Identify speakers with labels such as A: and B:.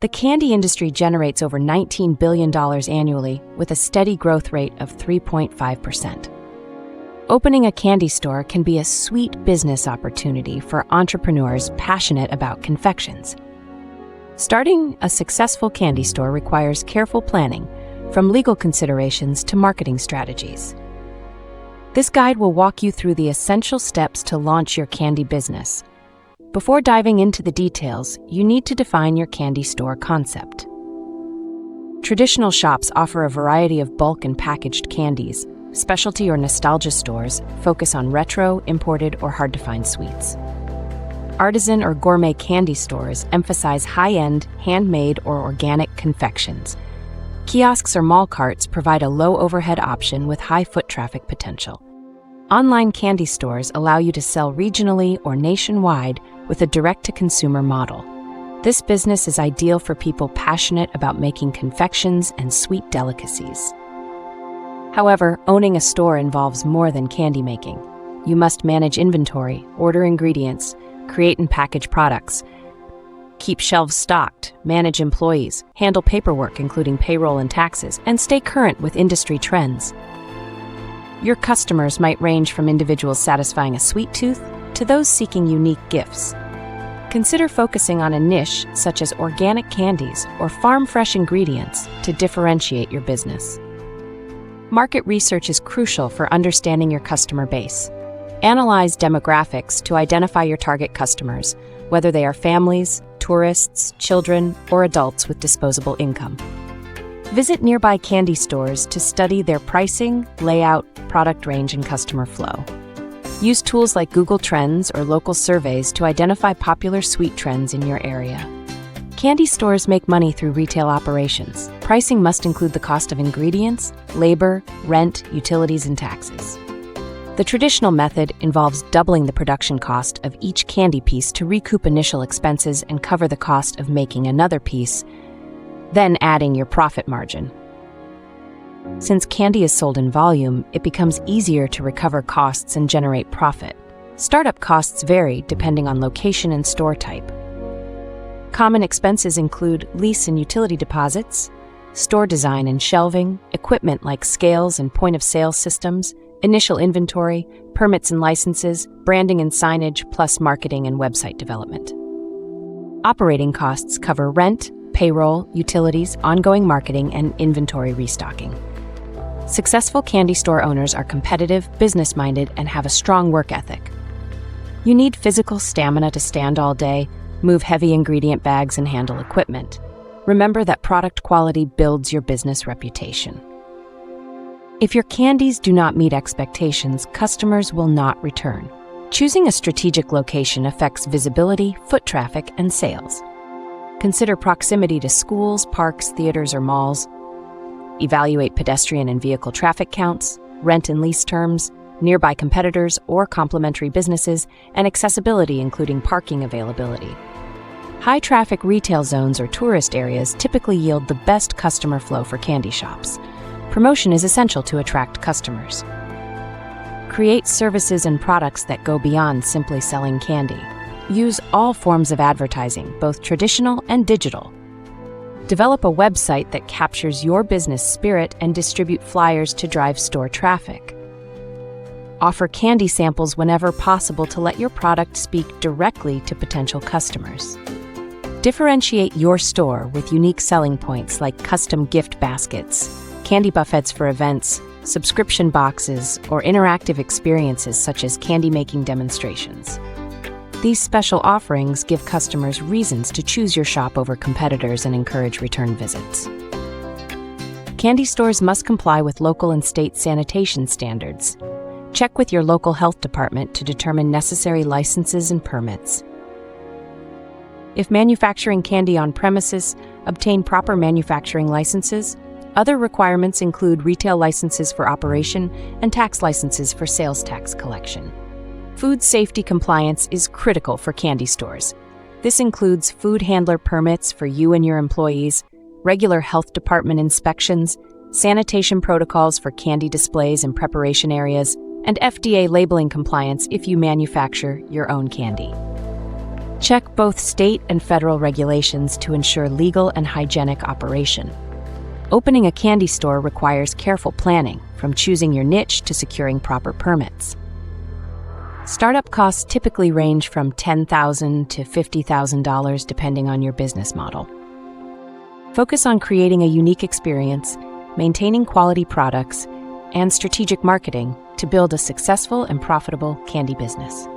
A: The candy industry generates over $19 billion annually with a steady growth rate of 3.5%. Opening a candy store can be a sweet business opportunity for entrepreneurs passionate about confections. Starting a successful candy store requires careful planning, from legal considerations to marketing strategies. This guide will walk you through the essential steps to launch your candy business. Before diving into the details, you need to define your candy store concept. Traditional shops offer a variety of bulk and packaged candies. Specialty or nostalgia stores focus on retro, imported, or hard-to-find sweets. Artisan or gourmet candy stores emphasize high-end, handmade, or organic confections. Kiosks or mall carts provide a low-overhead option with high foot traffic potential. Online candy stores allow you to sell regionally or nationwide with a direct-to-consumer model. This business is ideal for people passionate about making confections and sweet delicacies. However, owning a store involves more than candy making. You must manage inventory, order ingredients, create and package products, keep shelves stocked, manage employees, handle paperwork including payroll and taxes, and stay current with industry trends. Your customers might range from individuals satisfying a sweet tooth to those seeking unique gifts. Consider focusing on a niche such as organic candies or farm-fresh ingredients to differentiate your business. Market research is crucial for understanding your customer base. Analyze demographics to identify your target customers, whether they are families, tourists, children, or adults with disposable income. Visit nearby candy stores to study their pricing, layout, product range, and customer flow. Use tools like Google Trends or local surveys to identify popular sweet trends in your area. Candy stores make money through retail operations. Pricing must include the cost of ingredients, labor, rent, utilities, and taxes. The traditional method involves doubling the production cost of each candy piece to recoup initial expenses and cover the cost of making another piece, then adding your profit margin. Since candy is sold in volume, it becomes easier to recover costs and generate profit. Startup costs vary depending on location and store type. Common expenses include lease and utility deposits, store design and shelving, equipment like scales and point-of-sale systems, initial inventory, permits and licenses, branding and signage, plus marketing and website development. Operating costs cover rent, payroll, utilities, ongoing marketing, and inventory restocking. Successful candy store owners are competitive, business-minded, and have a strong work ethic. You need physical stamina to stand all day, move heavy ingredient bags, and handle equipment. Remember that product quality builds your business reputation. If your candies do not meet expectations, customers will not return. Choosing a strategic location affects visibility, foot traffic, and sales. Consider proximity to schools, parks, theaters, or malls. Evaluate pedestrian and vehicle traffic counts, rent and lease terms, nearby competitors or complementary businesses, and accessibility including parking availability. High-traffic retail zones or tourist areas typically yield the best customer flow for candy shops. Promotion is essential to attract customers. Create services and products that go beyond simply selling candy. Use all forms of advertising, both traditional and digital. Develop a website that captures your business spirit and distribute flyers to drive store traffic. Offer candy samples whenever possible to let your product speak directly to potential customers. Differentiate your store with unique selling points like custom gift baskets, candy buffets for events, subscription boxes, or interactive experiences such as candy-making demonstrations. These special offerings give customers reasons to choose your shop over competitors and encourage return visits. Candy stores must comply with local and state sanitation standards. Check with your local health department to determine necessary licenses and permits. If manufacturing candy on premises, obtain proper manufacturing licenses. Other requirements include retail licenses for operation and tax licenses for sales tax collection. Food safety compliance is critical for candy stores. This includes food handler permits for you and your employees, regular health department inspections, sanitation protocols for candy displays and preparation areas, and FDA labeling compliance if you manufacture your own candy. Check both state and federal regulations to ensure legal and hygienic operation. Opening a candy store requires careful planning, from choosing your niche to securing proper permits. Startup costs typically range from $10,000 to $50,000 depending on your business model. Focus on creating a unique experience, maintaining quality products, and strategic marketing to build a successful and profitable candy business.